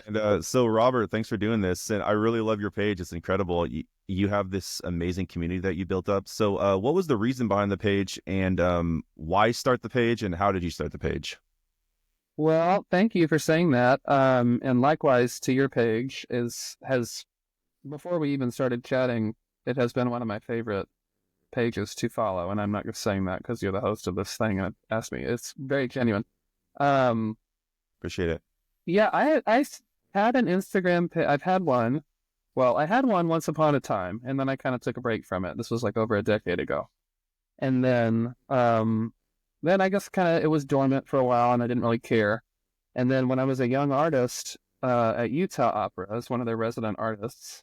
And so, Robert, thanks for doing this. And I really love your page. It's incredible. You have this amazing community that you built up. So, what was the reason behind the page, and why start the page, and how did you start the page? Well, thank you for saying that. And likewise to your page has before we even started chatting, it has been one of my favorite pages to follow. And I'm not just saying that because you're the host of this thing and asked me. It's very genuine. Um, Appreciate it. yeah, had an Instagram. I've had one. Well, I had one once upon a time, and then I kind of took a break from it. This was like over a decade ago, and then I guess kind of it was dormant for a while, and I didn't really care. And then when I was a young artist at Utah Opera, as one of their resident artists,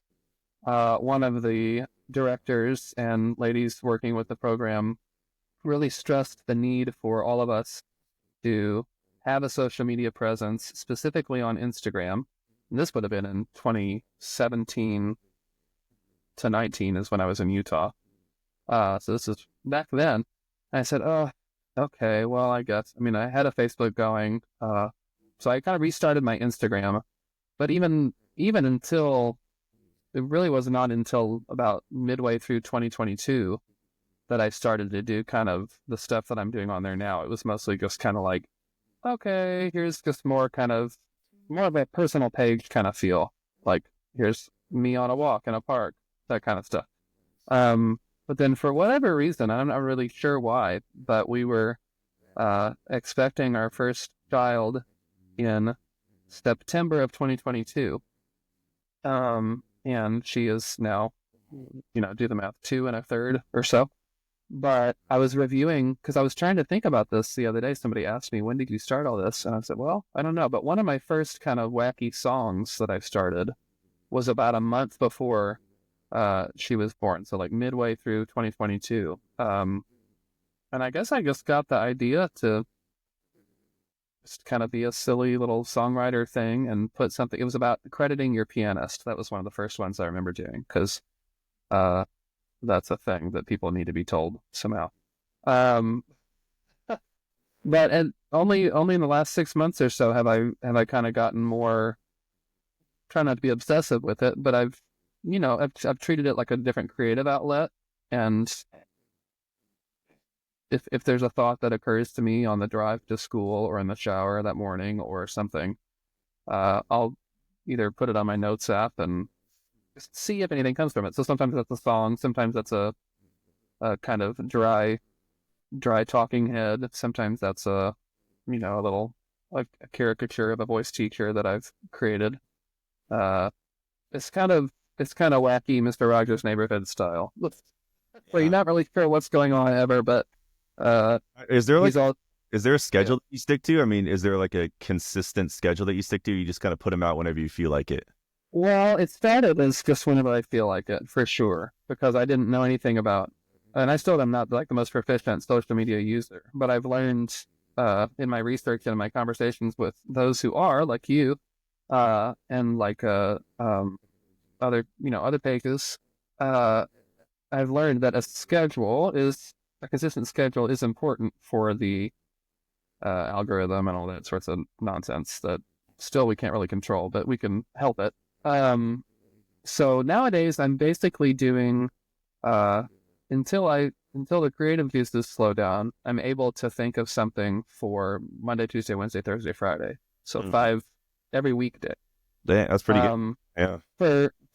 one of the directors and ladies working with the program really stressed the need for all of us to have a social media presence, specifically on Instagram. And this would have been in 2017 to 19 is when I was in Utah. So this is back then. And I said, oh, okay, well, I guess. I mean, I had a Facebook going. So I kind of restarted my Instagram. But even until it really was not until about midway through 2022 that I started to do kind of the stuff that I'm doing on there now. It was mostly just kind of like, okay, here's just more of a personal page kind of feel. Like here's me on a walk in a park, that kind of stuff. But then for whatever reason, I'm not really sure why, but we were expecting our first child in September of 2022. And she is now, do the math, two and a third or so. But I was reviewing because I was trying to think about this the other day. Somebody asked me, when did you start all this? And I said, well, I don't know. But one of my first kind of wacky songs that I started was about a month before she was born. So like midway through 2022. And I guess I just got the idea to just kind of be a silly little songwriter thing and put something. It was about crediting your pianist. That was one of the first ones I remember doing because uh, that's a thing that people need to be told somehow. Um, but and only in the last 6 months or so have I kind of gotten more. Try not to be obsessive with it, but I've treated it like a different creative outlet. And if there's a thought that occurs to me on the drive to school or in the shower that morning or something, I'll either put it on my notes app and just see if anything comes from it. So sometimes that's a song, sometimes that's a kind of dry talking head. Sometimes that's a little like a caricature of a voice teacher that I've created. Uh, it's kind of wacky, Mr. Rogers' Neighborhood style. So you're Yeah. not really sure what's going on ever, but uh, Is there like he's all is there a yeah. schedule that you stick to? I mean, is there like a consistent schedule that you stick to? You just kind of put them out whenever you feel like it. Well, it started as just whenever I feel like it, for sure, because I didn't know anything about, and I still am not like the most proficient social media user, but I've learned in my research and in my conversations with those who are like you, and like other pages, uh, I've learned that a consistent schedule is important for the algorithm and all that sorts of nonsense that still we can't really control, but we can help it. Um, so nowadays I'm basically doing uh, until the creative juices slow down, I'm able to think of something for Monday, Tuesday, Wednesday, Thursday, Friday. So Mm. five every weekday. That's pretty good. Um, Yeah.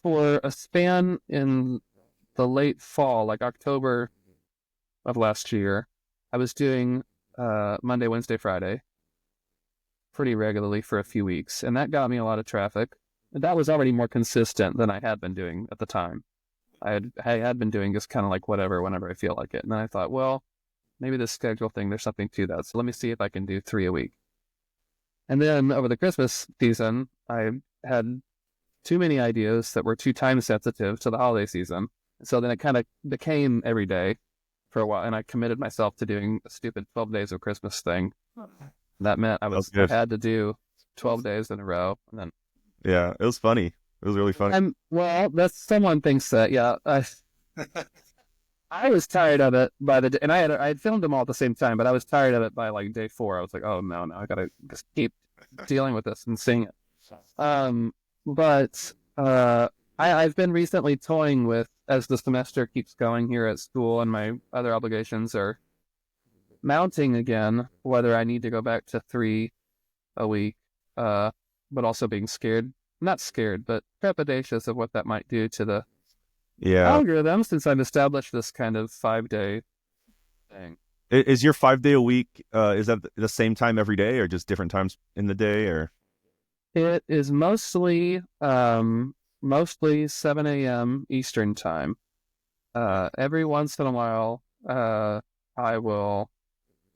for a span in the late fall, like October of last year, I was doing Monday, Wednesday, Friday pretty regularly for a few weeks, and that got me a lot of traffic. That was already more consistent than I had been doing at the time. I had been doing just kind of like whatever whenever I feel like it, and then I thought, well, maybe this schedule thing, there's something to that. So let me see if I can do three a week. And then over the Christmas season, I had too many ideas that were too time sensitive to the holiday season. So then it kind of became every day for a while, and I committed myself to doing a stupid 12 days of Christmas thing. That meant That was I good. had to do 12 days in a row, and then Yeah, it was funny. It was really funny. well, that's someone thinks that, yeah. I was tired of it by and I had filmed them all at the same time, but I was tired of it by like day four. I was like, oh no, I gotta just keep dealing with this and seeing it. Um, but I've been recently toying with, as the semester keeps going here at school and my other obligations are mounting again, whether I need to go back to 3 a week, uh, but also being scared, not scared, but trepidatious of what that might do to the Yeah. algorithm since I've established this kind of 5 day thing. Is your 5 day a week? Is that the same time every day, or just different times in the day? Or It is mostly 7 a.m. Eastern time. Every once in a while, I will.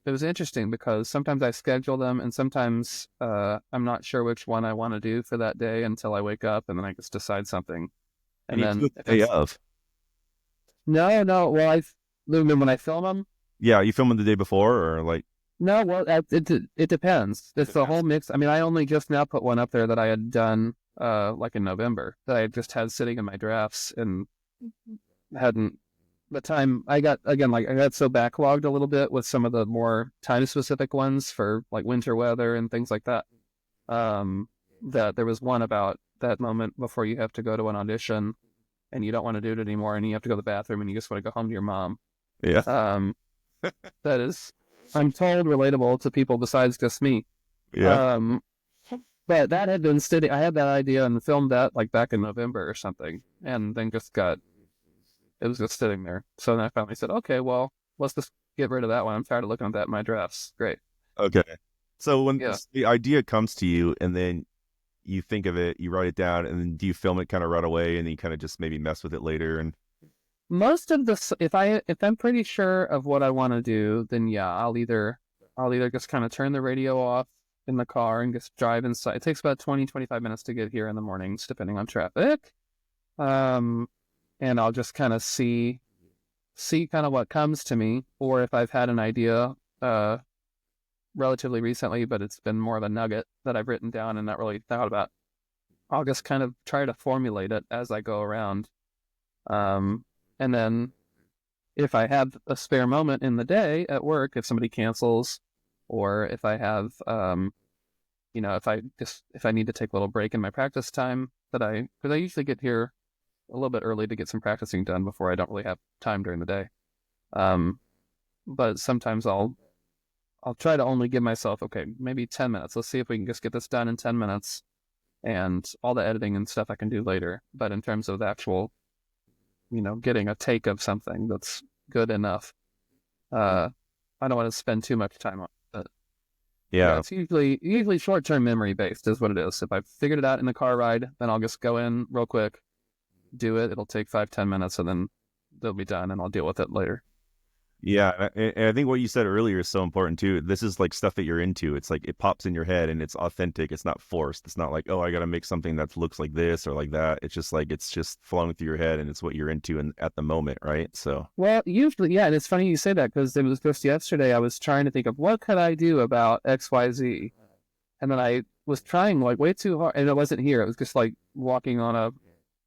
It was interesting because sometimes I schedule them, and sometimes I'm not sure which one I want to do for that day until I wake up, and then I just decide something. and And you do then it the if day it's of? no, no, well, when I film them, Yeah, you film it the day before, or like no, well, it depends. it It's the whole depends. mix. I mean, I only just now put one up there that I had done like in November that I just had sitting in my drafts and hadn't the time I got again like I got so backlogged a little bit with some of the more time specific ones for like winter weather and things like that. Um, that there was one about that moment before you have to go to an audition and you don't want to do it anymore and you have to go to the bathroom and you just want to go home to your mom. Yeah, Um, that is, I'm told, relatable to people besides just me. yeah. Um, but that had been sitting. I had that idea and filmed that like back in November or something, and then just got it was just sitting there. So then I finally said, okay, well, let's just get rid of that one. I'm tired of looking at that in my drafts. Great. Okay. So when Yeah. the idea comes to you, and then you think of it, you write it down, and then do you film it kind of right away, and then you kind of just maybe mess with it later? And Most of the if I'm pretty sure of what I want to do, then yeah, I'll either just kind of turn the radio off in the car and just drive inside. It takes about 20-25 minutes to get here in the mornings, depending on traffic. Um, and I'll just kind of see kind of what comes to me, or if I've had an idea relatively recently, but it's been more of a nugget that I've written down and not really thought about. I'll just kind of try to formulate it as I go around. Um, and then if I have a spare moment in the day at work, if somebody cancels, or if I have, if I need to take a little break in my practice time, because I usually get here a little bit early to get some practicing done before I don't really have time during the day. Um, but sometimes I'll try to only give myself, okay, maybe 10 minutes. Let's see if we can just get this done in 10 minutes and all the editing and stuff I can do later. But in terms of the actual, getting a take of something that's good enough, uh, I don't want to spend too much time on it. But yeah, yeah, it's usually short-term memory based is what it is. If I figured it out in the car ride, then I'll just go in real quick, do it. It'll take 5-10 minutes and then they'll be done and I'll deal with it later. yeah. And I think what you said earlier is so important too. This is like stuff that you're into. It's like it pops in your head, and it's authentic. It's not forced. It's not like, oh, I got to make something that looks like this or like that. It's just like it's just flowing through your head, and it's what you're into and at the moment, right? So Well, usually, yeah, and it's funny you say that because it was just yesterday I was trying to think of what could I do about XYZ, and then I was trying like way too hard, and it wasn't here. It was just like walking on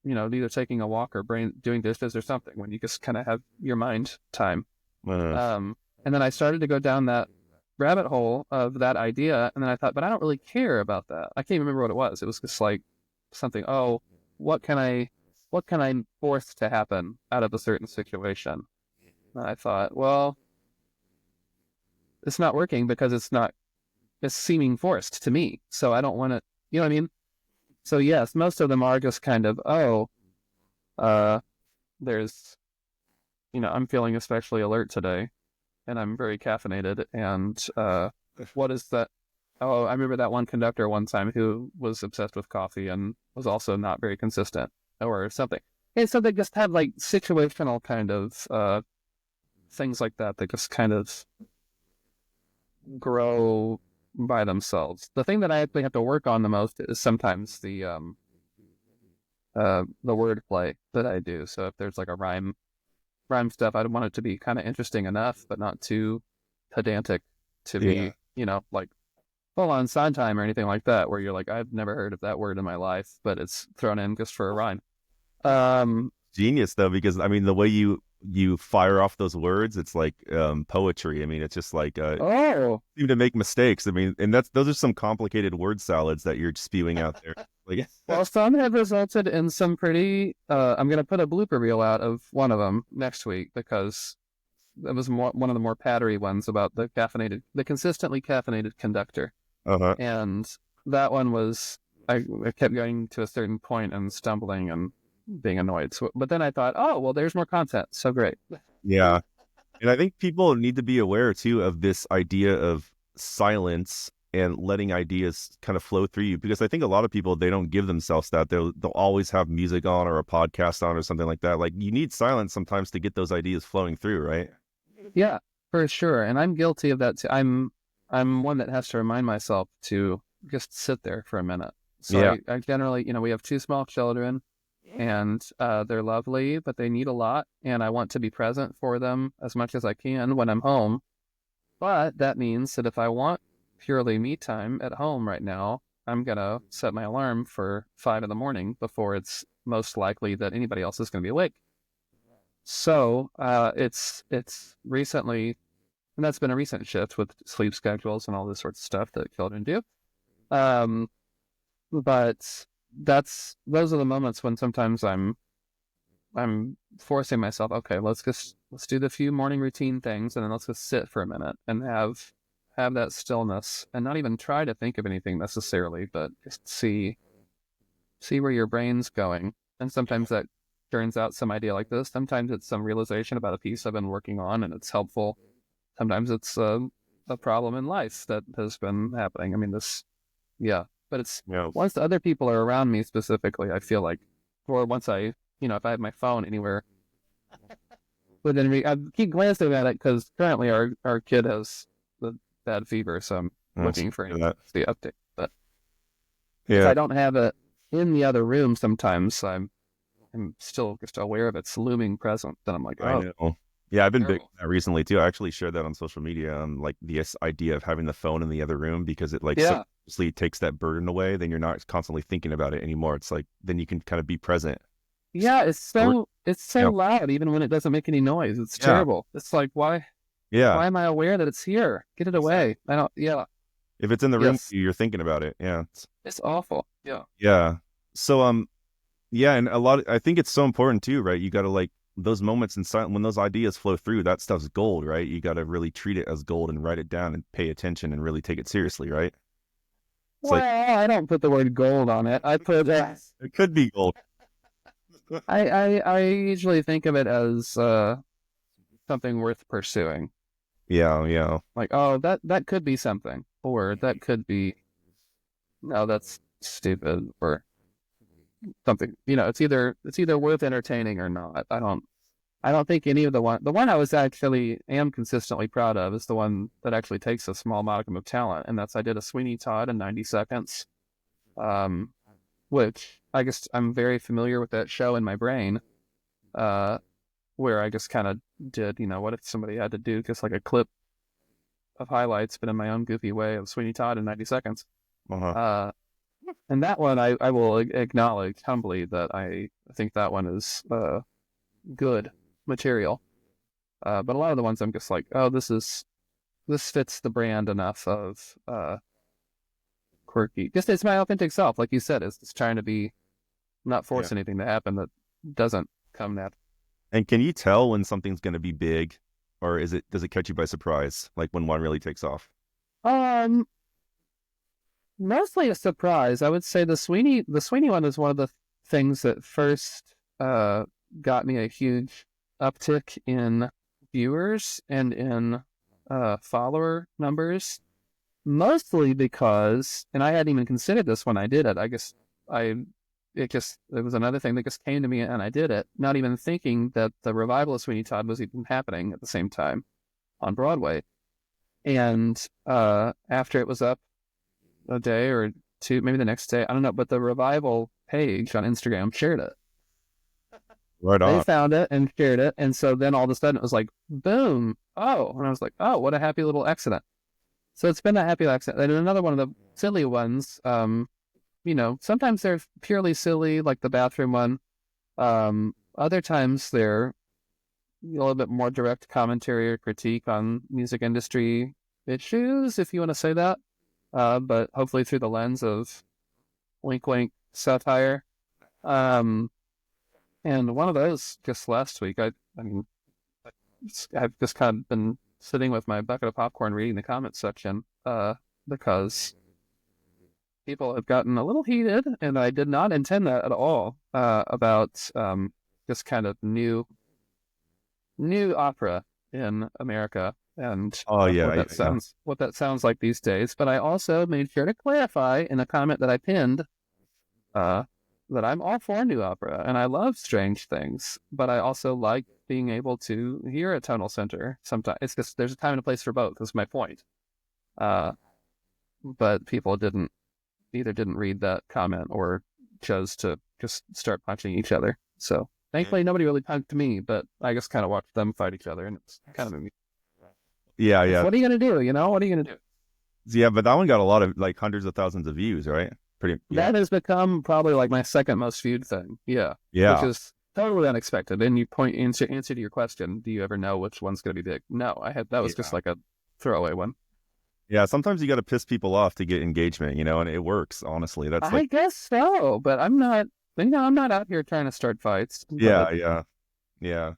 either taking a walk or doing dishes or something when you just kind of have your mind time. uh, Um, and then I started to go down that rabbit hole of that idea, and then I thought, but I don't really care about that. I can't remember what it was. It was just like something. Oh, what can I, what can I force to happen out of a certain situation? And I thought, well, it's not working because it's seeming forced to me. So I don't want to, you know what I mean? So yes, most of them are just kind of, oh, uh, there's, I'm feeling especially alert today and I'm very caffeinated. And what is that? Oh, I remember that one conductor one time who was obsessed with coffee and was also not very consistent or something. And so they just have like situational kind of things like that that just kind of grow by themselves. The thing that I actually have to work on the most is sometimes the wordplay that I do. So if there's like a rhyme stuff, I'd want it to be kind of interesting enough, but not too pedantic to yeah, be, like full on Sondheim or anything like that, where you're like, I've never heard of that word in my life, but it's thrown in just for a rhyme. Um, genius though, because I mean the way you fire off those words, it's like poetry. I mean, it's just like Oh, seem to make mistakes. I mean, and that's those are some complicated word salads that you're spewing out there. Like, well, some have resulted in some pretty. I'm gonna put a blooper reel out of one of them next week because it was one of the more pattery ones about the consistently caffeinated conductor, uh-huh. and that one was. I kept going to a certain point and stumbling and being annoyed. So, but then I thought, oh well, there's more content. So great. Yeah. And I think people need to be aware too of this idea of silence and letting ideas kind of flow through you, because I think a lot of people, they don't give themselves that. They'll always have music on or a podcast on or something like that. Like, you need silence sometimes to get those ideas flowing through, right? Yeah, for sure. And I'm guilty of that too. I'm one that has to remind myself to just sit there for a minute. So Yeah. I generally, we have two small children and they're lovely, but they need a lot. And I want to be present for them as much as I can when I'm home. But that means that if I want purely me time at home right now, I'm going to set my alarm for 5 in the morning before it's most likely that anybody else is going to be awake. So it's recently, and that's been a recent shift with sleep schedules and all this sorts of stuff that children do. Um, but those are the moments when sometimes I'm forcing myself. Okay, let's do the few morning routine things, and then let's just sit for a minute and have that stillness, and not even try to think of anything necessarily, but just see where your brain's going. And sometimes that turns out some idea like this. Sometimes it's some realization about a piece I've been working on, and it's helpful. Sometimes it's a problem in life that has been happening. I mean, yeah. But it's Yeah. once the other people are around me specifically, I feel like, or once if I have my phone anywhere within me, I keep glancing at it because currently our kid has the bad fever, so I'm Let's looking for do that. the update. But if Yeah. I don't have it in the other room, sometimes I'm still just aware of its looming presence. Then I'm like, I oh, know. Yeah, I've been big on terrible. that recently too. I actually shared that on social media, like this idea of having the phone in the other room, because it like Yeah. subconsciously takes that burden away. Then you're not constantly thinking about it anymore. It's like then you can kind of be present. Yeah, Or- it's so Yeah, loud even when it doesn't make any noise. It's yeah, terrible. It's like yeah. why am I aware that it's here? Get it Exactly. away. I don't yeah. If it's in the room, Yes. you're thinking about it. Yeah, It's awful. Yeah. yeah. So yeah, and I think it's so important too, right? You got to like those moments in silence when those ideas flow through. That stuff's gold, right? You got to really treat it as gold and write it down and pay attention and really take it seriously, right? It's like Well, I don't put the word gold on it. I put it could be gold. I usually think of it as something worth pursuing. Yeah, yeah, Like, oh, that could be something, or that could be no, that's stupid, or something. It's either worth entertaining or not. I don't think any of the one I was actually am consistently proud of is the one that actually takes a small modicum of talent, and that's I did a Sweeney Todd in 90 seconds, um, which I guess I'm very familiar with that show in my brain, uh, where I just kind of did, what if somebody had to do just like a clip of highlights, but in my own goofy way of Sweeney Todd in 90 seconds. uh-huh. Uh, and that one I will acknowledge humbly that I think that one is good material. But a lot of the ones I'm just like, oh, this fits the brand enough of quirky. Just it's my authentic self, like you said. It's just trying to be not Yeah. force anything to happen that doesn't come natural. And can you tell when something's going to be big, or does it catch you by surprise, like when one really takes off? Um, Mostly a surprise. I would say the Sweeney one is one of the things that first got me a huge uptick in viewers and in follower numbers. Mostly because, and I hadn't even considered this when I did it. I guess I it was another thing that just came to me and I did it, not even thinking that the revival of Sweeney Todd was even happening at the same time on Broadway. And after it was up a day or two, maybe the next day, I don't know, but the revival page on Instagram shared it. Right They on. found it and shared it, and so then all of a sudden it was like, boom! Oh, and I was like, oh, what a happy little accident. So it's been a happy accident. And another one of the silly ones, sometimes they're purely silly, like the bathroom one. Other times they're little bit more direct commentary or critique on music industry issues, if you want to say that. But hopefully through the lens of wink, wink satire. Um, and one of those just last week, I mean, I've just kind of been sitting with my bucket of popcorn reading the comments section, because people have gotten a little heated, and I did not intend that at all, about just kind of new opera in America and Oh yeah, what yeah, yeah. what that sounds like these days. But I also made sure to clarify in a comment that I pinned, uh, that I'm all for new opera and I love strange things, but I also like being able to hear a tonal center. Sometimes it's just there's a time and a place for both. Is my point. Uh, but people didn't read that comment or chose to just start punching each other. So thankfully nobody really punked me, but I just kind of watched them fight each other, and it's kind of Yeah, yeah. what are you gonna do? You know, what are you gonna do? Yeah, but that one got a lot of like hundreds of thousands of views, right? Pretty, yeah. That has become probably like my second most viewed thing. Yeah, which Yeah. is totally unexpected. And you answer to your question, do you ever know which one's gonna be big? No, I had that was just Yeah. like a throwaway one. Yeah, sometimes you got to piss people off to get engagement, and it works, honestly. That's I like, guess so, but I'm not. You know, I'm not out here trying to start fights, but yeah, yeah, yeah.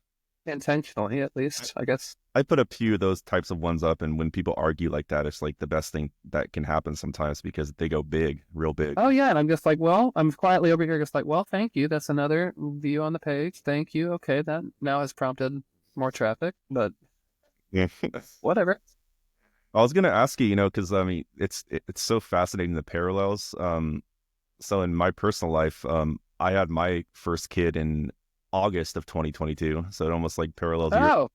intentionally, at I, least, I guess. I put a few of those types of ones up, and when people argue like that, it's like the best thing that can happen sometimes because they go big, real big. Oh yeah, and I'm just like, well, I'm quietly over here, just like, well, thank you. That's another view on the page. Thank you. Okay, that now has prompted more traffic, but Yeah. whatever. I was gonna ask you, because I mean, it's so fascinating the parallels. So in my personal life, I had my first kid in August of 2022, so it almost like parallels your. Oh,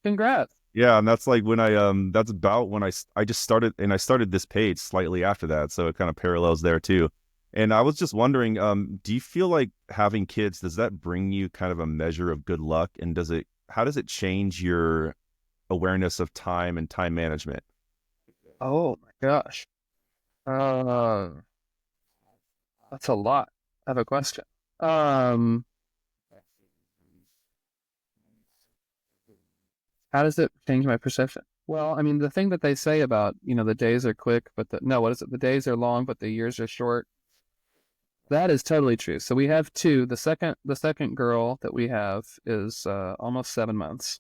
congrats. Yeah, and that's like when that's about when I just started, and I started this page slightly after that, so it kind of parallels there too. And I was just wondering, do you feel like having kids, does that bring you kind of a measure of good luck, and how does it change your awareness of time and time management? Oh my gosh. Uh, that's a lot of a question. Um, how does it change my perception? Well, I mean, the thing that they say about, the days are quick, but no, what is it? The days are long, but the years are short. That is totally true. So we have two. The second girl that we have is almost 7 months.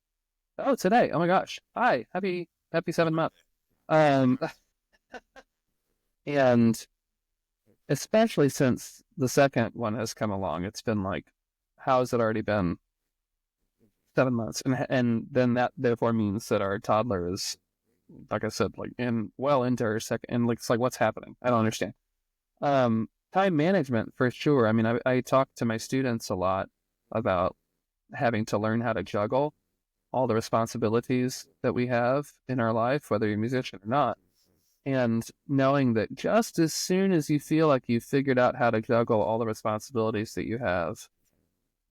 Oh, today. Oh my gosh. Hi. Happy 7 months. Um, and especially since the second one has come along, it's been like, how has it already been 7 months? And then that therefore means that our toddler is, like I said, like into her second, and like it's like what's happening? I don't understand. Time management for sure. I mean, I talk to my students a lot about having to learn how to juggle all the responsibilities that we have in our life, whether you're a musician or not. And knowing that just as soon as you feel like you've figured out how to juggle all the responsibilities that you have,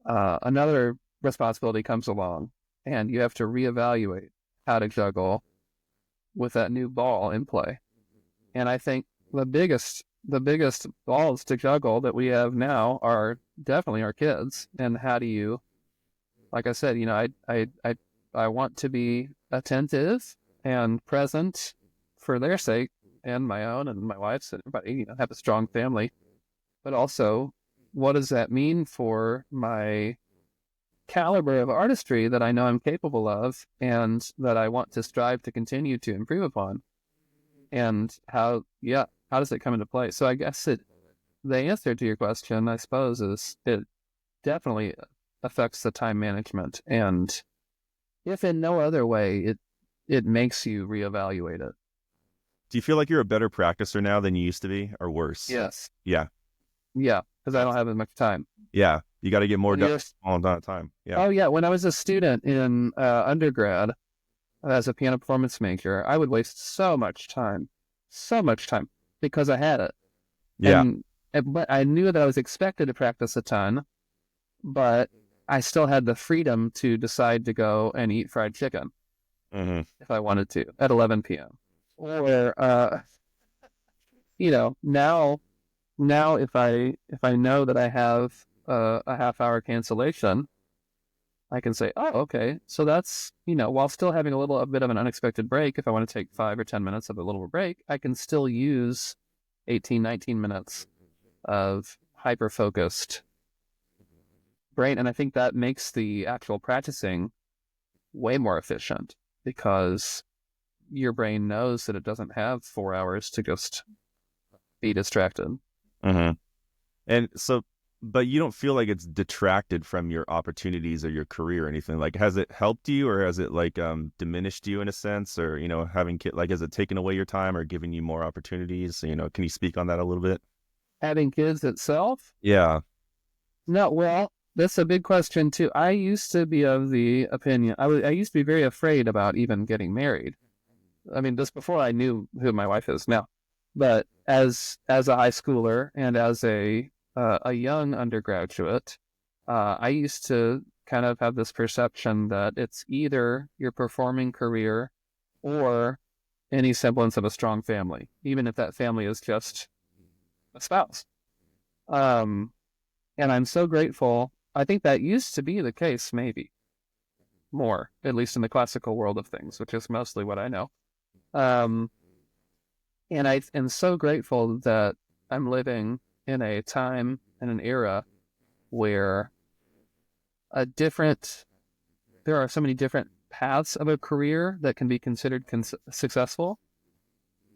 another responsibility comes along, and you have to reevaluate how to juggle with that new ball in play. And I think the biggest balls to juggle that we have now are definitely our kids. And how do you, like I said, I want to be attentive and present for their sake and my own and my wife's, and everybody, have a strong family. But also, what does that mean for my caliber of artistry that I know I'm capable of and that I want to strive to continue to improve upon? And how does it come into play? So I guess the answer to your question, I suppose, is it definitely affects the time management. And if in no other way, it makes you reevaluate it. Do you feel like you're a better practicer now than you used to be, or worse? Yes. Yeah, Yeah, because I don't have as much time. yeah. You got to get more When done you're, all the time. Yeah, oh yeah, when I was a student in undergrad as a piano performance major, I would waste so much time because I had it. yeah. But I knew that I was expected to practice a ton, but I still had the freedom to decide to go and eat fried chicken Hmm. if I wanted to at 11 p.m. Or now if I know that I have a half hour cancellation, I can say, oh, okay, so that's, while still having a bit of an unexpected break, if I want to take 5 or 10 minutes of a little break, I can still use 18, 19 minutes of hyper focused brain. And I think that makes the actual practicing way more efficient because your brain knows that it doesn't have 4 hours to just be distracted. Hmm. And so, but you don't feel like it's detracted from your opportunities or your career or anything. Like, has it helped you, or has it like diminished you in a sense, or having kid, like, has it taken away your time or given you more opportunities? Can you speak on that a little bit? Having kids itself? Yeah. No, well, that's a big question too. I used to be of the opinion I used to be very afraid about even getting married. I mean, this before I knew who my wife is now. But as a high schooler and as a young undergraduate, I used to kind of have this perception that it's either your performing career or any semblance of a strong family, even if that family is just a spouse. Um, and I'm so grateful. I think that used to be the case, maybe more, at least in the classical world of things, which is mostly what I know. Um, and I am so grateful that I'm living in a time and an era where a different, there are so many different paths of a career that can be considered successful.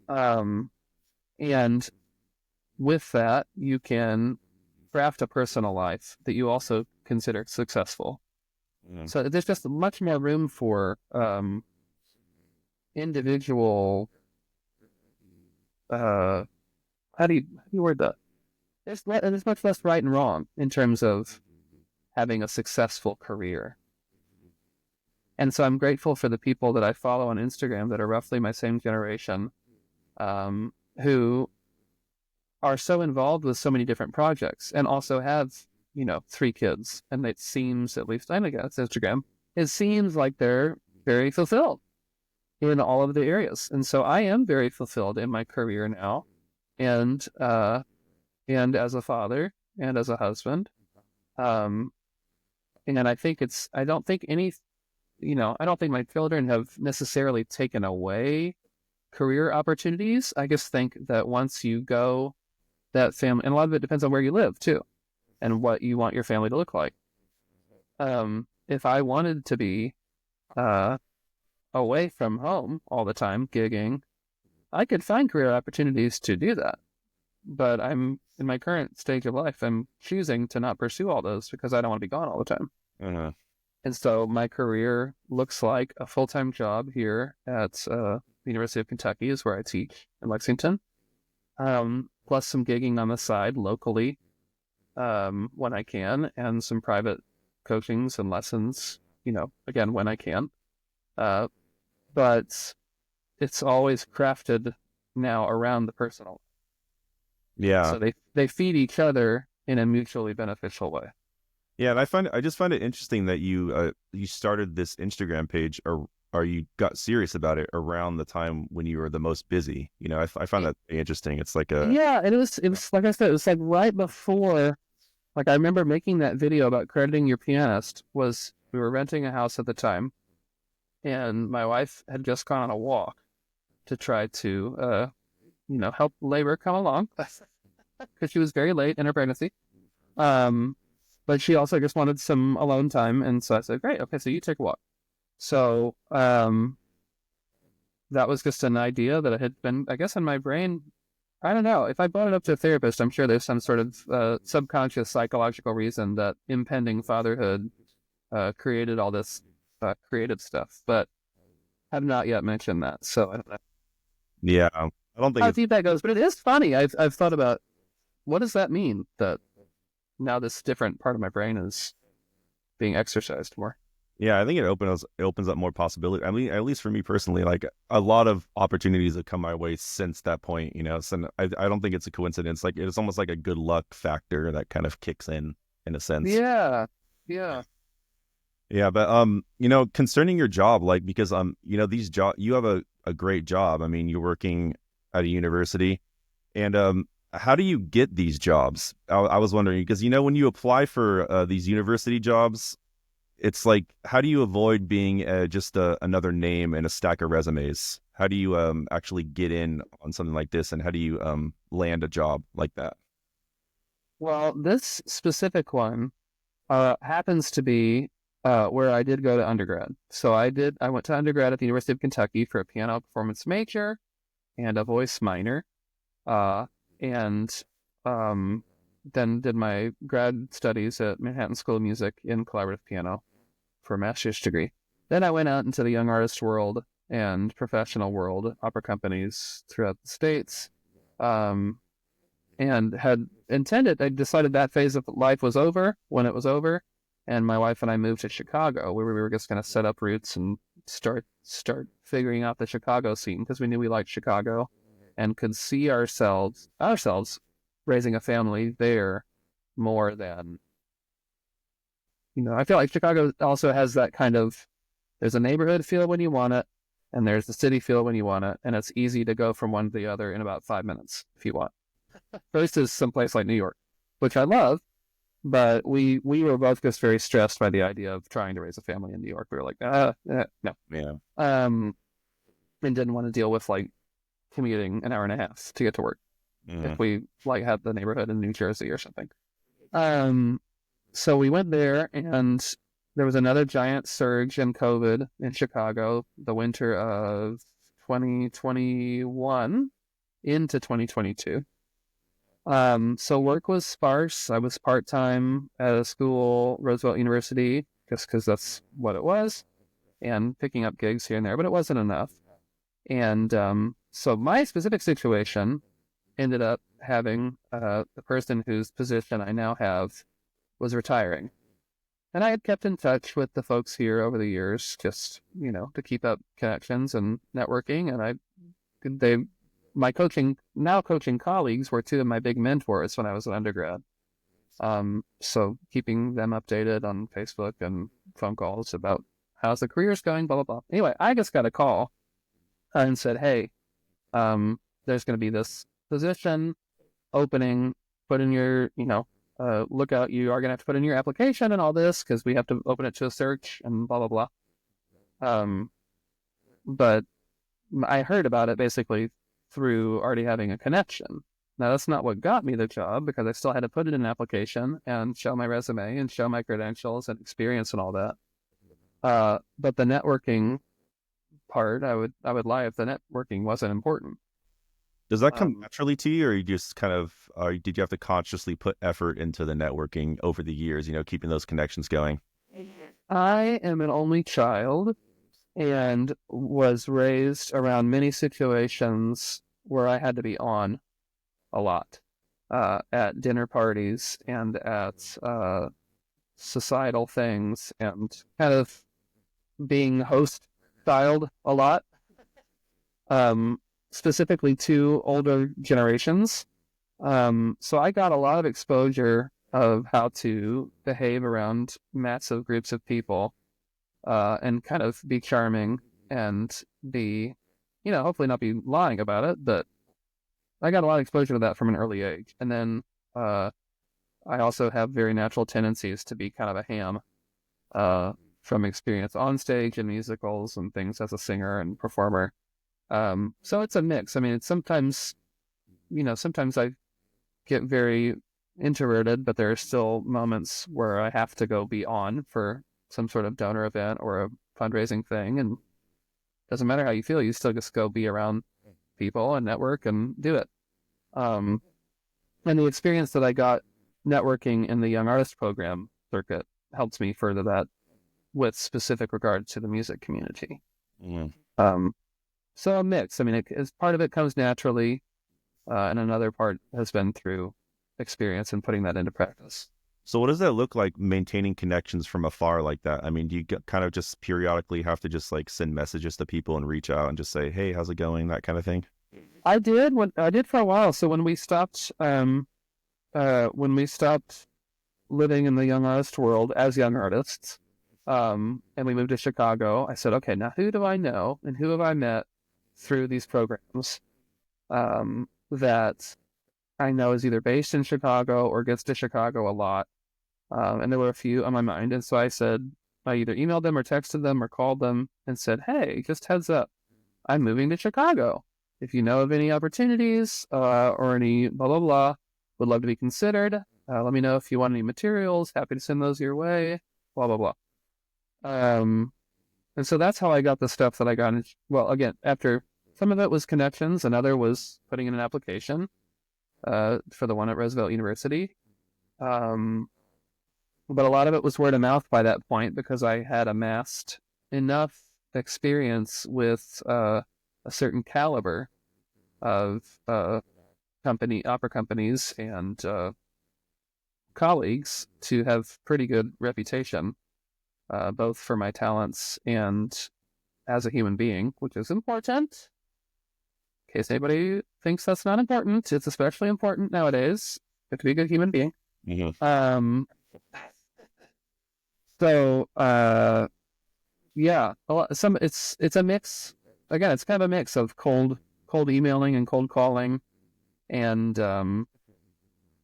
Um, and with that, you can craft a personal life that you also consider successful. Mm. So there's just much more room for individual. Uh, how do you word that? There's much less right and wrong in terms of having a successful career. And so I'm grateful for the people that I follow on Instagram that are roughly my same generation, who are so involved with so many different projects and also have, 3 kids. And it seems, at least I know it's Instagram, it seems like they're very fulfilled in all of the areas. And so I am very fulfilled in my career now. And as a father and as a husband. Um, and I don't think I don't think my children have necessarily taken away career opportunities. I just think that once you go that family, and a lot of it depends on where you live too, and what you want your family to look like. If I wanted to be uh, away from home all the time, gigging, I could find career opportunities to do that. But I'm in my current stage of life, I'm choosing to not pursue all those because I don't want to be gone all the time. Uh-huh. And so my career looks like a full-time job here at the University of Kentucky is where I teach in Lexington, plus some gigging on the side locally when I can, and some private coachings and lessons, again, when I can. Uh, but it's always crafted now around the personal. Yeah. So they feed each other in a mutually beneficial way. Yeah, and I just find it interesting that you started this Instagram page, or you got serious about it around the time when you were the most busy. I find that interesting. It's like a Yeah, and it was like I said, it was like right before. Like I remember making that video about crediting your pianist. Was we were renting a house at the time, and my wife had just gone on a walk to try to help labor come along because she was very late in her pregnancy. Um, but she also just wanted some alone time, and so I said, "Great, okay, so you take a walk." So that was just an idea that had been, I guess, in my brain. I don't know. If I brought it up to a therapist, I'm sure there's some sort of subconscious psychological reason that impending fatherhood created all this creative stuff, but have not yet mentioned that. So I don't know yeah. I don't think how it's deep that goes, but it is funny. I've thought about what does that mean that now this different part of my brain is being exercised more. Yeah, I think it opens up more possibility. I mean, at least for me personally, like a lot of opportunities have come my way since that point. So I don't think it's a coincidence. Like it's almost like a good luck factor that kind of kicks in a sense. Yeah, yeah. Yeah, but concerning your job, like because these you have a great job. I mean, you're working at a university, and how do you get these jobs? I was wondering because when you apply for these university jobs, it's like, how do you avoid being just another name in a stack of resumes? How do you actually get in on something like this, and how do you land a job like that? Well, this specific one happens to be where I did go to undergrad. So I went to undergrad at the University of Kentucky for a piano performance major and a voice minor, uh, and um, then did my grad studies at Manhattan School of Music in collaborative piano for a master's degree. Then I went out into the young artist world and professional world, opera companies throughout the states, um, and had intended. I decided that phase of life was over when it was over, and my wife and I moved to Chicago, where we were just going to set up roots and start figuring out the Chicago scene because we knew we liked Chicago and could see ourselves raising a family there more than I feel like Chicago also has that kind of there's a neighborhood feel when you want it, and there's the city feel when you want it, and it's easy to go from one to the other in about 5 minutes if you want. Versus someplace like New York, which I love, but we were both just very stressed by the idea of trying to raise a family in New York. We were like, no, Yeah. um, and didn't want to deal with like commuting an hour and a half to get to work if Hmm. we like had the neighborhood in New Jersey or something. Um, so we went there, and there was another giant surge in COVID in Chicago, the winter of 2021 into 2022. So work was sparse. I was part time at a school, Roosevelt University, just because that's what it was, and picking up gigs here and there, but it wasn't enough. And so my specific situation ended up having the person whose position I now have was retiring. And I had kept in touch with the folks here over the years, just, to keep up connections and networking. And they, my now coaching colleagues were two of my big mentors when I was an undergrad. So keeping them updated on Facebook and phone calls about how's the careers going, blah, blah, blah. Anyway, I just got a call and said, hey, there's going to be this position opening, put in your, look out, you are going to have to put in your application and all this because we have to open it to a search and blah, blah, blah. Um, but I heard about it basically through already having a connection. Now, that's not what got me the job because I still had to put it in an application and show my resume and show my credentials and experience and all that. But the networking part, I would lie if the networking wasn't important. Does that come Um, naturally to you, or you just kind of, did you have to consciously put effort into the networking over the years, keeping those connections going? I am an only child and was raised around many situations where I had to be on a lot at dinner parties and at societal things and kind of being host styled a lot, um, specifically to older generations. So I got a lot of exposure of how to behave around massive groups of people and kind of be charming and be, hopefully not be lying about it, but I got a lot of exposure to that from an early age. And then uh, I also have very natural tendencies to be kind of a ham uh, from experience on stage and musicals and things as a singer and performer. So it's a mix. I mean, it's sometimes I get very introverted, but there are still moments where I have to go be on for some sort of donor event or a fundraising thing. And doesn't matter how you feel, you still just go be around people and network and do it. Um, and the experience that I got networking in the young artist program circuit helps me further that with specific regard to the music community. Mm. Um, so a mix. I mean, as part of it comes naturally, and another part has been through experience and putting that into practice. So what does that look like, maintaining connections from afar like that? I mean, do you kind of just periodically have to just like send messages to people and reach out and just say, hey, how's it going? That kind of thing. I did for a while. So when we stopped living in the young artist world as young artists, and we moved to Chicago, I said, okay, now who do I know and who have I met through these programs that I know is either based in Chicago or gets to Chicago a lot. And there were a few on my mind. And so I said, I either emailed them or texted them or called them and said, hey, just heads up, I'm moving to Chicago. If you know of any opportunities or any blah, blah, blah, would love to be considered. Let me know if you want any materials. Happy to send those your way. Blah, blah, blah. And so that's how I got the stuff that I got. Well, again, after some of it was connections, another was putting in an application for the one at Roosevelt University. But a lot of it was word of mouth by that point because I had amassed enough experience with a certain caliber of opera companies and colleagues to have pretty good reputation, both for my talents and as a human being, which is important. In case anybody thinks that's not important, it's especially important nowadays. You have to be a good human being. Mm-hmm. So yeah, it's a mix. Again, it's kind of a mix of cold emailing and cold calling, and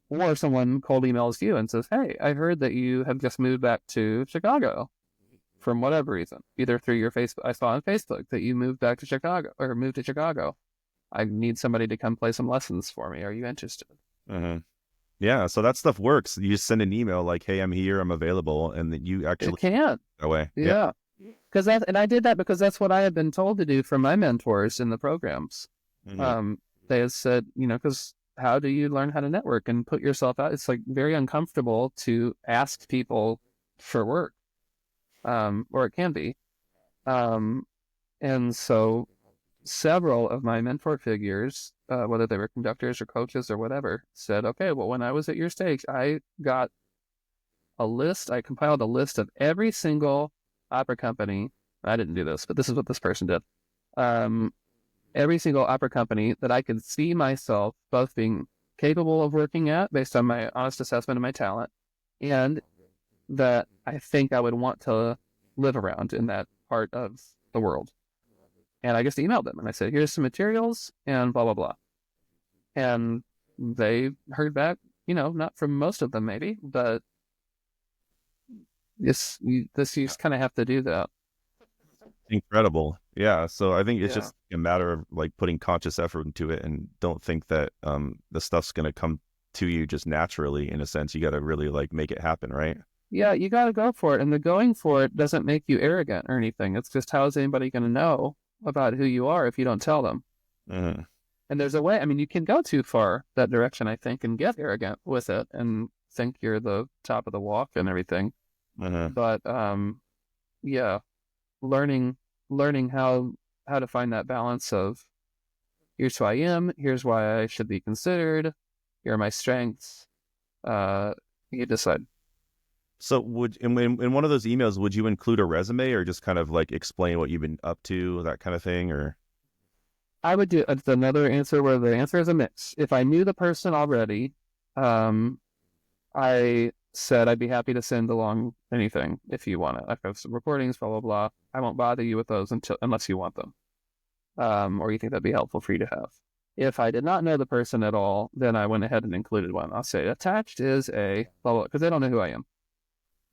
or someone cold emails you and says, "Hey, I heard that you have just moved back to Chicago from whatever reason, either through your Facebook. I saw on Facebook that you moved back to Chicago or moved to Chicago. I need somebody to come play some lessons for me. Are you interested?" Mm-hmm. Yeah, so that stuff works. You just send an email like, "Hey, I'm here, I'm available," and then you It actually can, away. Yeah. yeah. And I did that because that's what I had been told to do from my mentors in the programs. Mm-hmm. They had said, because how do you learn how to network and put yourself out? It's like very uncomfortable to ask people for work, or it can be. And so several of my mentor figures, whether they were conductors or coaches or whatever, said, okay, well, when I was at your stage, I compiled a list of every single opera company. I didn't do this, but this is what this person did. Every single opera company that I could see myself both being capable of working at based on my honest assessment of my talent, and that I think I would want to live around in that part of the world. And I just emailed them and I said, here's some materials and blah, blah, blah. And they heard back, not from most of them maybe, but you just kind of have to do that. Incredible. Yeah. So I think it's Yeah. just a matter of like putting conscious effort into it, and don't think that the stuff's gonna come to you just naturally. In a sense, you got to really like make it happen, right? Yeah, you got to go for it. And the going for it doesn't make you arrogant or anything. It's just how is anybody going to know about who you are if you don't tell them? Mm-hmm. And there's a way, I mean, you can go too far that direction, I think, and get arrogant with it and think you're the top of the walk and everything. Mm-hmm. But yeah, learning how to find that balance of here's who I am, here's why I should be considered, here are my strengths. You decide. So would in one of those emails, would you include a resume or just kind of like explain what you've been up to, that kind of thing, or? I would do it's another answer where the answer is a mix. If I knew the person already, I said I'd be happy to send along anything if you want it. I've got some recordings, blah blah blah. I won't bother you with those unless you want them, or you think that'd be helpful for you to have. If I did not know the person at all, then I went ahead and included one. I'll say attached is a blah blah because they don't know who I am,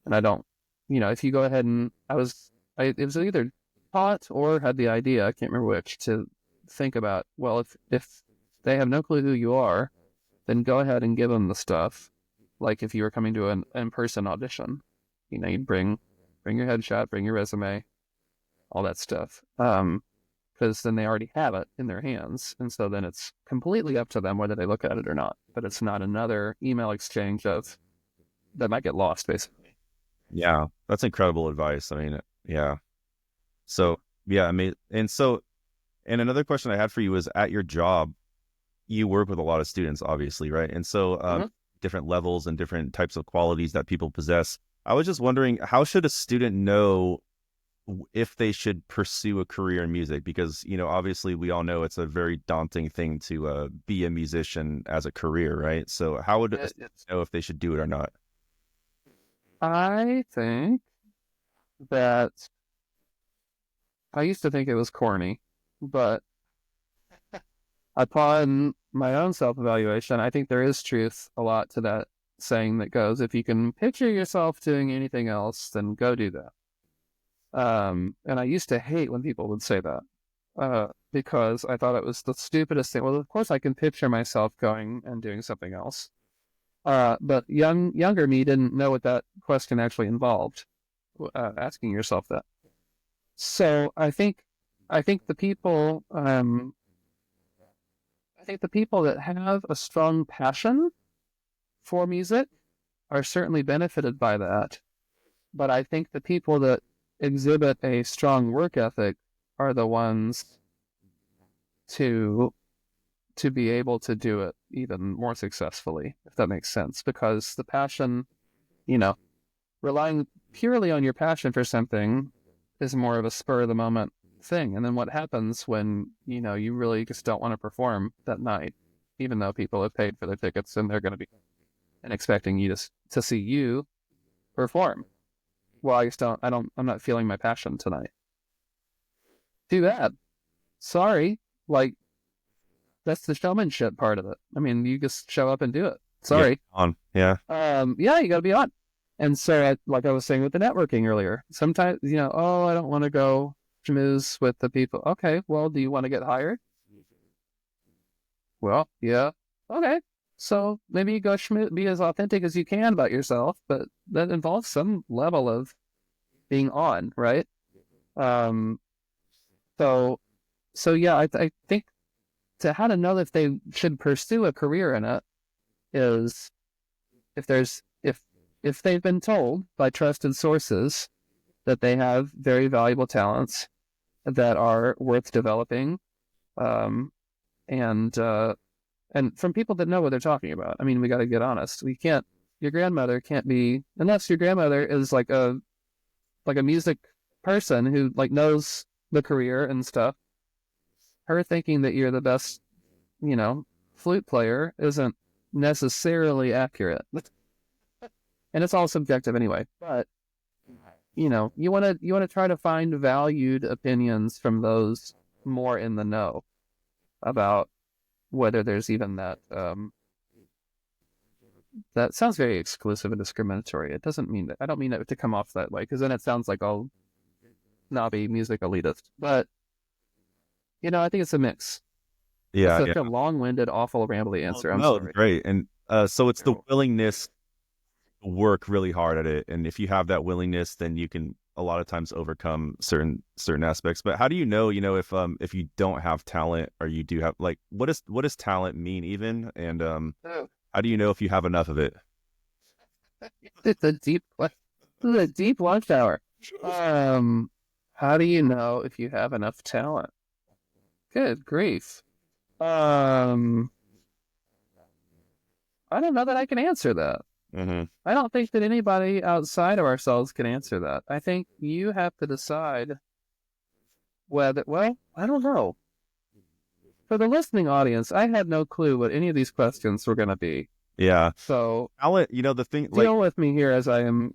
and I don't. If you go ahead and it was either taught or had the idea, I can't remember which, to think about, well, if they have no clue who you are, then go ahead and give them the stuff. Like if you were coming to an in-person audition, you'd bring your headshot, bring your resume, all that stuff. Because then they already have it in their hands. And so then it's completely up to them whether they look at it or not. But it's not another email exchange that might get lost, basically. Yeah, that's incredible advice. I mean, yeah. So yeah, I mean, and another question I had for you is, at your job, you work with a lot of students, obviously, right? And so Mm-hmm. different levels and different types of qualities that people possess. I was just wondering, how should a student know if they should pursue a career in music? Because, obviously we all know it's a very daunting thing to be a musician as a career, right? So how would a student know if they should do it or not? I think that I used to think it was corny, but upon my own self-evaluation, I think there is truth a lot to that saying that goes, if you can picture yourself doing anything else, then go do that. And I used to hate when people would say that, because I thought it was the stupidest thing. Well, of course, I can picture myself going and doing something else. But younger me didn't know what that question actually involved, asking yourself that. So I think the people, I think the people that have a strong passion for music are certainly benefited by that. But I think the people that exhibit a strong work ethic are the ones to be able to do it even more successfully, if that makes sense. Because the passion, you know, relying purely on your passion for something is more of a spur of the moment thing. And then what happens when, you really just don't want to perform that night, even though people have paid for their tickets and they're going to be and expecting you to see you perform. Well, I'm not feeling my passion tonight. Too bad. Sorry. Like, that's the showmanship part of it. I mean, you just show up and do it. Yeah. Sorry. On. Yeah. Yeah, you got to be on. And so, like I was saying with the networking earlier, sometimes, oh, I don't want to go schmooze with the people. Okay, well, do you want to get hired? Well, yeah. Okay. So maybe you go schmooze, be as authentic as you can about yourself, but that involves some level of being on, right? Um, so, yeah, I think to how to know if they should pursue a career in it is if there's if they've been told by trusted sources that they have very valuable talents that are worth developing, um, and from people that know what they're talking about. I mean, we got to get honest. We can't. Your grandmother can't be unless your grandmother is like a music person who like knows the career and stuff. Her thinking that you're the best, you know, flute player isn't necessarily accurate. And it's all subjective anyway. But you want to try to find valued opinions from those more in the know about whether there's even that. That sounds very exclusive and discriminatory. It doesn't mean that. I don't mean it to come off that way because then it sounds like all snobby music elitist. But I think it's a mix. That's Yeah. such Yeah. a long-winded, awful, rambly Oh, answer. I'm no, it's sorry. great. And so it's the willingness to work really hard at it. And if you have that willingness, then you can a lot of times overcome certain aspects. But how do if you don't have talent or you do have like what does talent mean even? And Oh, how do you know if you have enough of it? it's a deep, this is a deep lunch hour. How do you know if you have enough talent? Good grief. Um, I don't know that I can answer that. Hmm. I don't think that anybody outside of ourselves can answer that. I think you have to decide whether, well, I don't know. For the listening audience, I had no clue what any of these questions were going to be. Yeah. So Talent, the thing like deal with me here as I am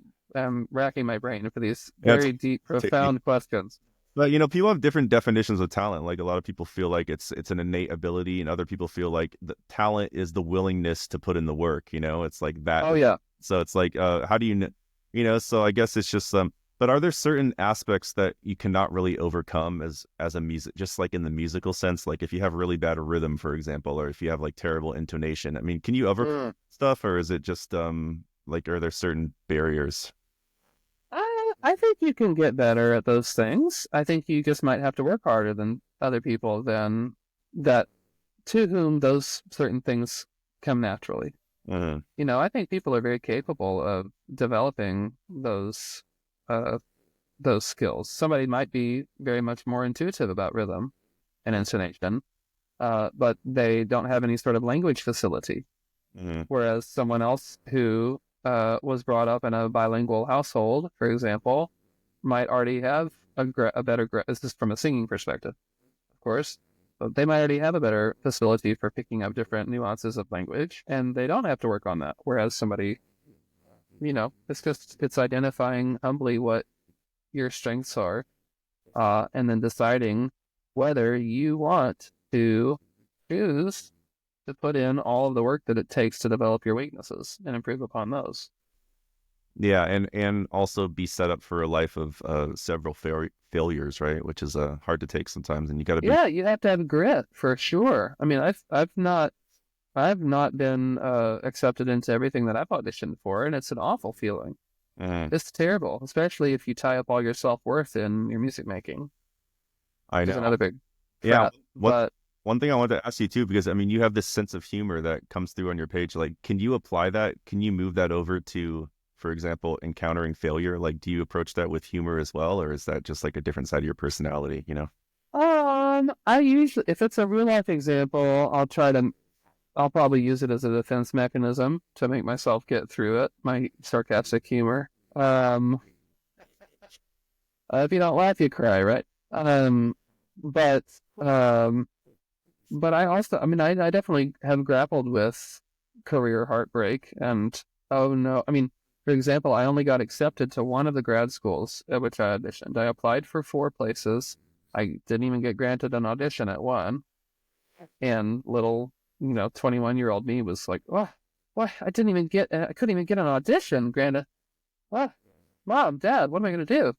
racking my brain for these yeah, it's very deep, take me. profound questions. But people have different definitions of talent. Like a lot of people feel like it's an innate ability, and other people feel like the talent is the willingness to put in the work. It's like that. Oh, yeah. So it's like, how do you, So I guess it's just But are there certain aspects that you cannot really overcome as a music, just like in the musical sense? Like if you have really bad rhythm, for example, or if you have like terrible intonation. I mean, can you overcome Mm. stuff, or is it just like are there certain barriers? I think you can get better at those things. I think you just might have to work harder than other people than that to whom those certain things come naturally. Hmm. I think people are very capable of developing uh, those skills. Somebody might be very much more intuitive about rhythm and intonation, but they don't have any sort of language facility. Hmm. Whereas someone else who was brought up in a bilingual household, for example, might already have a better. This is from a singing perspective, of course. But they might already have a better facility for picking up different nuances of language, and they don't have to work on that. Whereas somebody, it's identifying humbly what your strengths are, and then deciding whether you want to choose to put in all of the work that it takes to develop your weaknesses and improve upon those. Yeah, and also be set up for a life of several failures, right? Which is hard to take sometimes, and you got to be. Yeah, you have to have grit for sure. I mean, I've not been accepted into everything that I've auditioned for, and it's an awful feeling. Mhm. It's terrible, especially if you tie up all your self-worth in your music making, I which is know. another big Yeah. trap. What But one thing I wanted to ask you too, because I mean, you have this sense of humor that comes through on your page. Like, can you apply that? Can you move that over to, for example, encountering failure? Like, do you approach that with humor as well, or is that just like a different side of your personality? You know? I usually, if it's a real life example, I'll probably use it as a defense mechanism to make myself get through it. My sarcastic humor. If you don't laugh, you cry, right? But um, but I also, I mean, I definitely have grappled with career heartbreak and oh no, I mean, for example, I only got accepted to one of the grad schools at which I auditioned. I applied for four places. I didn't even get granted an audition at one, and little, 21-year-old me was like, what? I couldn't even get an audition granted. What? Mom, Dad, what am I gonna do?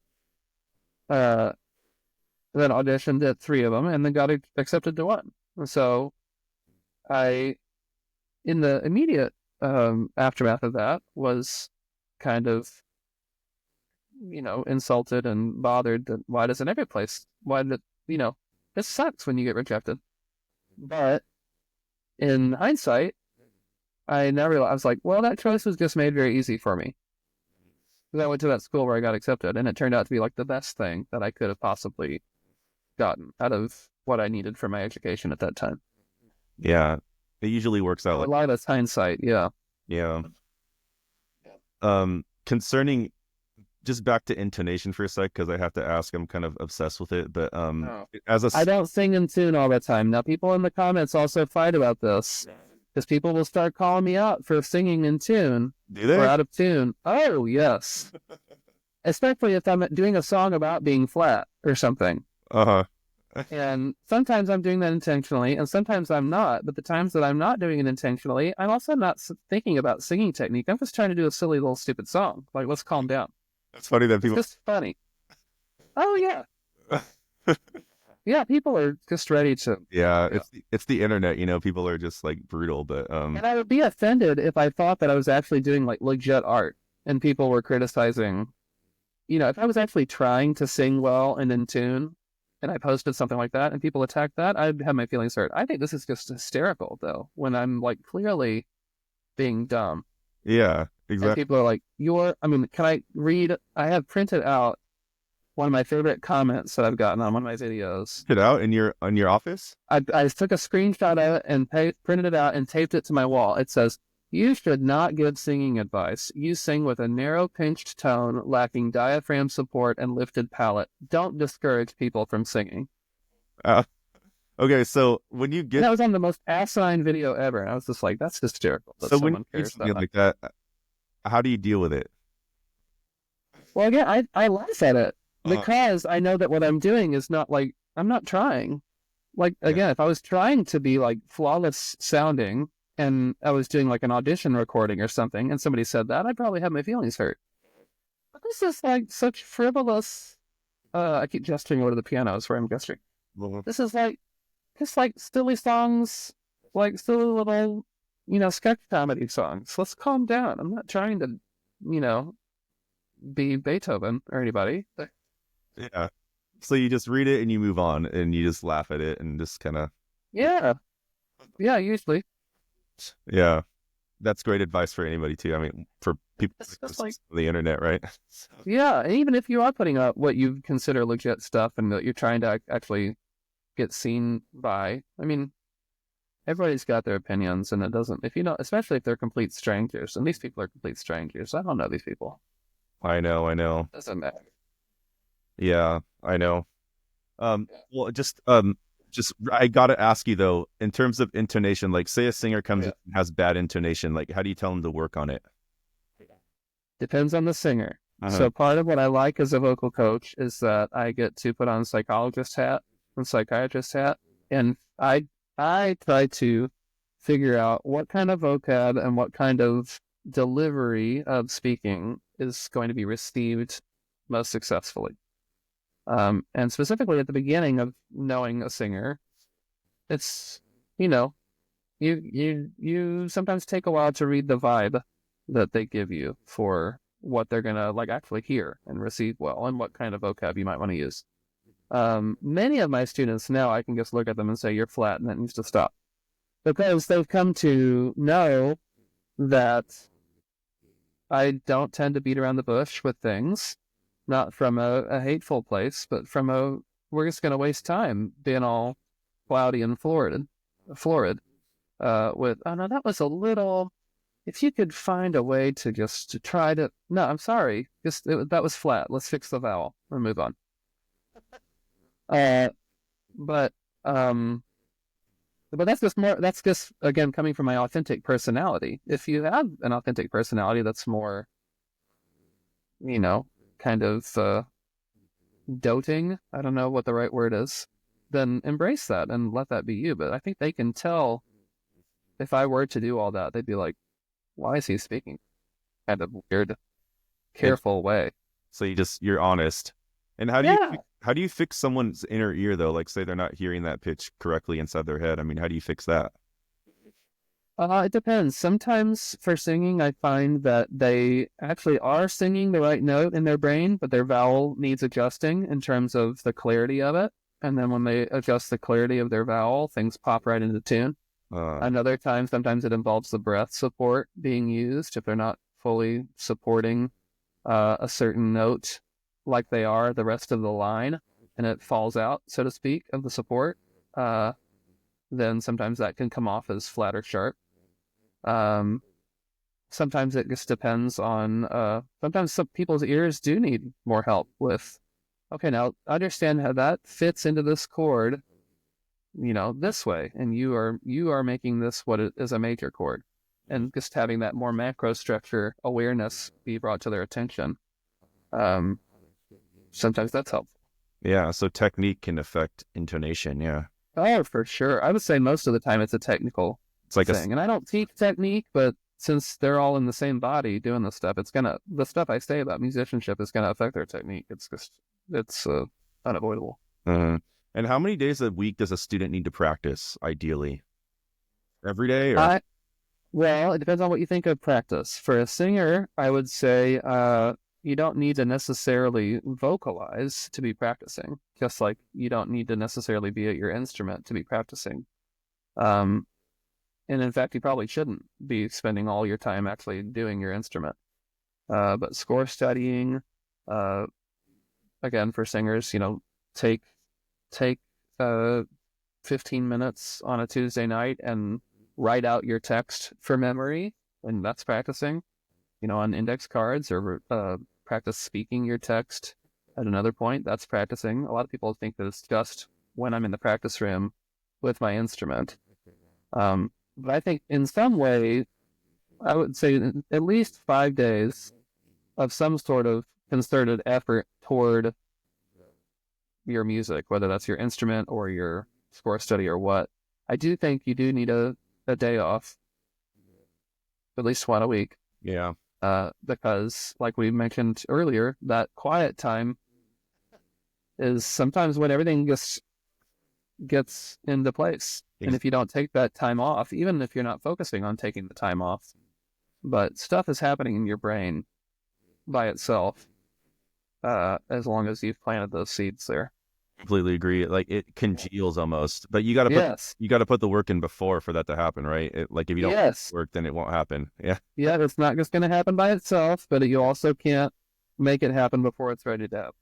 Uh, then auditioned at three of them and then got accepted to one. So I, in the immediate aftermath of that, was kind of, insulted and bothered that why doesn't every place, why did, it sucks when you get rejected. But in hindsight, I was like, well, that choice was just made very easy for me. Because I went to that school where I got accepted, and it turned out to be like the best thing that I could have possibly gotten out of what I needed for my education at that time. Yeah, it usually works out So a like, lot of that's hindsight, yeah. yeah. Concerning just back to intonation for a sec, because I have to ask, I'm kind of obsessed with it. But Oh. as a I don't sing in tune all the time. Now, people in the comments also fight about this because people will start calling me out for singing in tune do or they? out of tune. Oh, yes. Especially if I'm doing a song about being flat or something. Uh-huh. And sometimes I'm doing that intentionally, and sometimes I'm not. But the times that I'm not doing it intentionally, I'm also not thinking about singing technique. I'm just trying to do a silly little stupid song. Like, let's calm down. That's funny that It's people. just funny. Oh, yeah. Yeah, people are just ready to. Yeah, Yeah. it's the internet, you know, people are just like brutal, but And I would be offended if I thought that I was actually doing like legit art and people were criticizing, if I was actually trying to sing well and in tune and I posted something like that and people attacked that, I'd have my feelings hurt. I think this is just hysterical though, when I'm like clearly being dumb yeah, and exactly. people are like, can I read? I have printed out one of my favorite comments that I've gotten on one of my videos. It out in your office? I took a screenshot of it and printed it out and taped it to my wall. It says, "You should not give singing advice. You sing with a narrow pinched tone, lacking diaphragm support and lifted palate. Don't discourage people from singing." Uh, okay, so when you And get that was on the most asinine video ever. And I was just like, that's hysterical that so when you someone read cares that something much. like that, how do you deal with it? Well, again, I laugh at it Uh, because I know that what I'm doing is not like, I'm not trying. Like, yeah. again, if I was trying to be like flawless sounding and I was doing like an audition recording or something and somebody said that, I'd probably have my feelings hurt. But this is like such frivolous. I keep gesturing over to the pianos where I'm gesturing. Well, This is like just like silly songs, like silly little, sketch comedy songs. Let's calm down. I'm not trying to, you know, be Beethoven or anybody. yeah. So you just read it and you move on and you just laugh at it and just kind of Yeah, yeah. Usually, yeah. That's great advice for anybody too. I mean, for people it's like just this like, on the internet, right? So, yeah. And even if you are putting up what you consider legit stuff and that you're trying to actually get seen by, I mean, everybody's got their opinions, and it doesn't. If you know, especially if they're complete strangers, and these people are complete strangers. I don't know these people. I know, I know. It doesn't matter. Yeah, I know. Well, just I gotta ask you though, in terms of intonation, like say a singer Oh comes in yeah. and has bad intonation, like how do you tell them to work on it? Depends on the singer. Uh-huh. So part of what I like as a vocal coach is that I get to put on psychologist hat and psychiatrist hat, and I try to figure out what kind of vocab and what kind of delivery of speaking is going to be received most successfully. And specifically at the beginning of knowing a singer, it's, you know, you sometimes take a while to read the vibe that they give you for what they're gonna like actually hear and receive well, and what kind of vocab you might want to use. Many of my students now, I can just look at them and say, "You're flat," and that needs to stop, because they've come to know that I don't tend to beat around the bush with things, not from a hateful place, but from a we're just gonna waste time being all cloudy and florid. With oh no, that was a little. If you could find a way to just to try to no, I'm sorry, that was flat. Let's fix the vowel and move on. Uh, but um, but that's just again coming from my authentic personality. If you have an authentic personality that's more, you know, kind of doting, I don't know what the right word is, then embrace that and let that be you. But I think they can tell if I were to do all that, they'd be like, why is he speaking kind of weird, And careful way? so you're honest. And Yeah. how do you fix someone's inner ear though? Like say they're not hearing that pitch correctly inside their head. I mean, how do you fix that? It depends. Sometimes for singing, I find that they actually are singing the right note in their brain, but their vowel needs adjusting in terms of the clarity of it. And then when they adjust the clarity of their vowel, things pop right into tune. Uh, Another time, sometimes it involves the breath support being used if they're not fully supporting a certain note like they are the rest of the line, and it falls out, so to speak, of the support. Uh, then sometimes that can come off as flat or sharp. Um, Sometimes it just depends on. Sometimes some people's ears do need more help with. Okay, now understand how that fits into this chord, this way, and you are making this what is a major chord, and just having that more macro structure awareness be brought to their attention. Um, Sometimes that's helpful. yeah. So technique can affect intonation. Yeah. Oh, for sure. I would say most of the time it's a technical It's like thing, and I don't teach technique, but since they're all in the same body doing this stuff, the stuff I say about musicianship is gonna affect their technique. It's unavoidable. uh, and how many days a week does a student need to practice ideally? Every day or? I Well, it depends on what you think of practice. For a singer, I would say you don't need to necessarily vocalize to be practicing, just like you don't need to necessarily be at your instrument to be practicing. Um, and in fact, you probably shouldn't be spending all your time actually doing your instrument. But score studying, uh, again, for singers, take take 15 minutes on a Tuesday night and write out your text for memory, and that's practicing, on index cards, or practice speaking your text at another point. That's practicing. A lot of people think that it's just when I'm in the practice room with my instrument. But I think in some way, I would say at least 5 days of some sort of concerted effort toward your music, whether that's your instrument or your score study or what. I do think you do need a day off, at least one a week, Yeah. because, like we mentioned earlier, that quiet time is sometimes when everything just gets into place. And Ex- if you don't take that time off, even if you're not focusing on taking the time off, but stuff is happening in your brain by itself, as long as you've planted those seeds there. Completely agree. Like it congeals almost, but Yes. you got to put the work in before for that to happen, right? Like if you don't Yes. work, then it won't happen. Yeah. Yeah, it's not just going to happen by itself, but you also can't make it happen before it's ready to happen.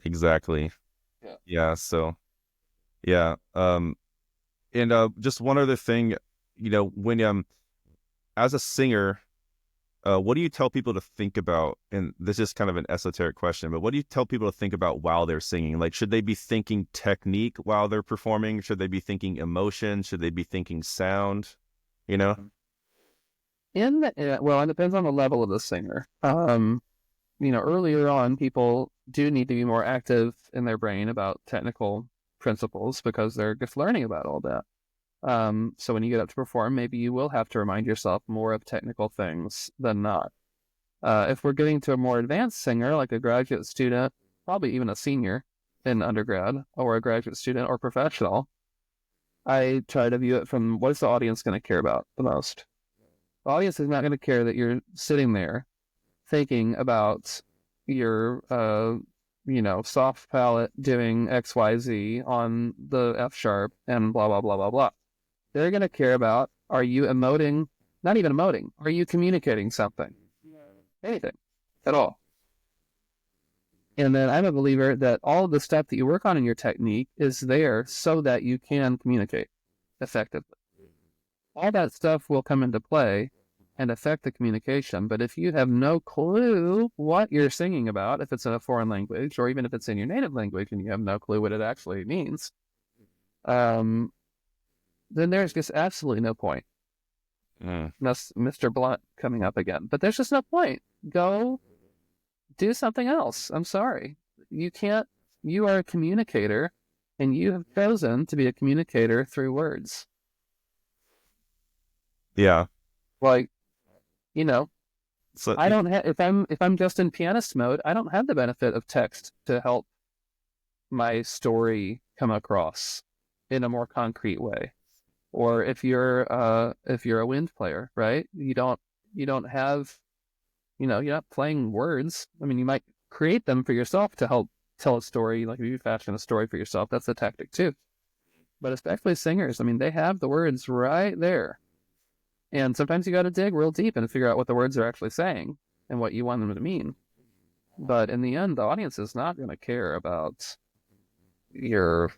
Exactly. Yeah. Yeah. So yeah. And just one other thing, when as a singer, what do you tell people to think about? And this is kind of an esoteric question, but what do you tell people to think about while they're singing? Like, should they be thinking technique while they're performing? Should they be thinking emotion? Should they be thinking sound? You know? Well, it depends on the level of the singer. Earlier on, people do need to be more active in their brain about technical principles because they're just learning about all that. So when you get up to perform, maybe you will have to remind yourself more of technical things than not. If we're getting to a more advanced singer, like a graduate student, probably even a senior in undergrad, or a graduate student or professional, I try to view it from what is the audience going to care about the most? The audience is not going to care that you're sitting there thinking about your, soft palette doing XYZ on the F sharp and blah, blah, blah, blah, blah. They're going to care about, are you emoting? Not even emoting. Are you communicating something? Anything at all. And then I'm a believer that all of the stuff that you work on in your technique is there so that you can communicate effectively. All that stuff will come into play and affect the communication. But if you have no clue what you're singing about, if it's in a foreign language, or even if it's in your native language and you have no clue what it actually means, then there's just absolutely no point. That's Mr. Blunt coming up again. But there's just no point. Go do something else. I'm sorry. You can't, you are a communicator, and you have chosen to be a communicator through words. Yeah. Like, So I don't have, if I'm just in pianist mode, I don't have the benefit of text to help my story come across in a more concrete way. Or if you're a wind player, right? You don't have, you're not playing words. I mean, you might create them for yourself to help tell a story, like if you fashion a story for yourself, that's a tactic too. But especially singers, I mean, they have the words right there. And sometimes you got to dig real deep and figure out what the words are actually saying and what you want them to mean. But in the end, the audience is not going to care about your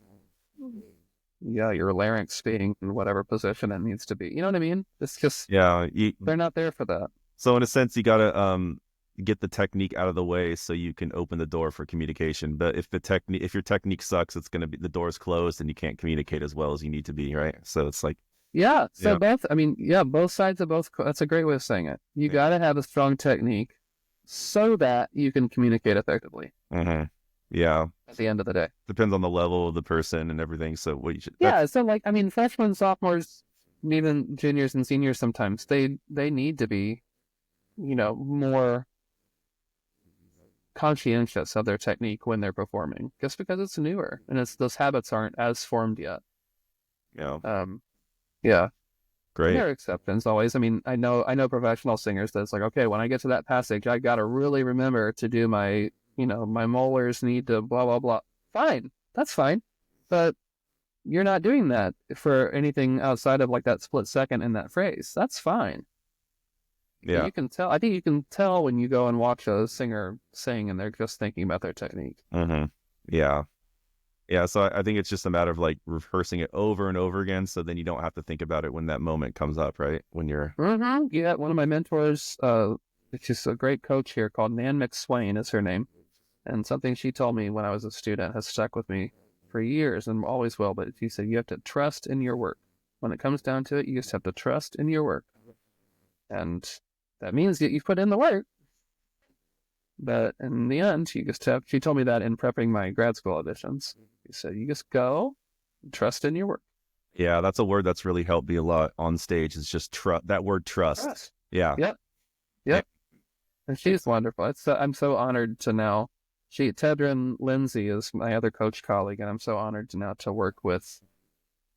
larynx being in whatever position it needs to be. You know what I mean? It's just, yeah, they're not there for that. so in a sense, you gotta get the technique out of the way so you can open the door for communication. But if your technique sucks, it's gonna be the door's closed and you can't communicate as well as you need to be, right? So it's like, Yeah. So yeah, both sides of both. That's a great way of saying it. You yeah. got to have a strong technique so that you can communicate effectively Yeah. at the end of the day. Depends on the level of the person and everything. So what you should, Yeah. So freshmen, sophomores, even juniors and seniors, sometimes they need to be, more conscientious of their technique when they're performing, just because it's newer and those habits aren't as formed yet. yeah, Yeah. great. There are exceptions always. I mean, I know professional singers that's like, okay, when I get to that passage, I got to really remember to do my, my molars need to blah, blah, blah. Fine. That's fine. But you're not doing that for anything outside of like that split second in that phrase. That's fine. Yeah. You can tell. I think you can tell when you go and watch a singer sing and they're just thinking about their technique. Yeah. Yeah. So I think it's just a matter of like rehearsing it over and over again. So then you don't have to think about it when that moment comes up, right? When you're. Yeah. One of my mentors, which is a great coach here called Nan McSwain is her name. And something she told me when I was a student has stuck with me for years and always will. But she said, you have to trust in your work. When it comes down to it, you just have to trust in your work. And that means that you put in the work. But in the end, she told me that in prepping my grad school auditions. She said, you just go, trust in your work. Yeah, that's a word that's really helped me a lot on stage. Is just trust. That word trust. Yeah. Yep. And she's wonderful. I'm so honored to now. Tedrin Lindsay is my other coach colleague, and I'm so honored to now to work with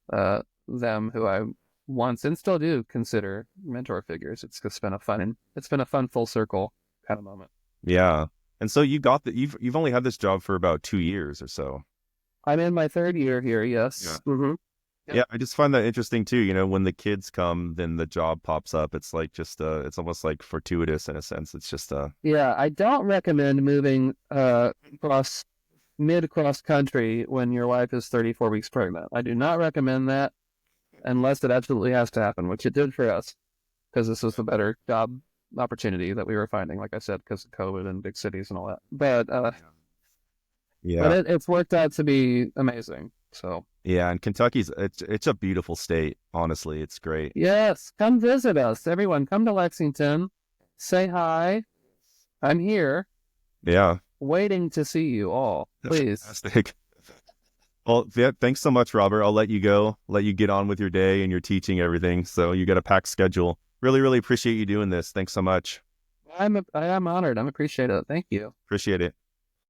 them, who I once and still do consider mentor figures. It's just been a fun full circle kind of moment. Yeah. And so you've only had this job for about 2 years or so. I'm in my third year here. Yes. Yeah. Mm-hmm. Yep. Yeah, I just find that interesting too. When the kids come, then the job pops up. It's like just it's almost like fortuitous in a sense. It's just Yeah, I don't recommend moving cross country when your wife is 34 weeks pregnant. I do not recommend that unless it absolutely has to happen, which it did for us, because this was the better job opportunity that we were finding, like I said, because of COVID and big cities and all that. But it's worked out to be amazing. So yeah, and Kentucky's it's a beautiful state. Honestly, it's great. Yes, come visit us, everyone. Come to Lexington, say hi. I'm here. Yeah, Waiting to see you all. Please. Fantastic. Well, yeah, thanks so much, Robert. I'll let you go, let you get on with your day and your teaching everything. So you got a packed schedule. Really, really appreciate you doing this. Thanks so much. I am honored. I appreciate it. Thank you. Appreciate it.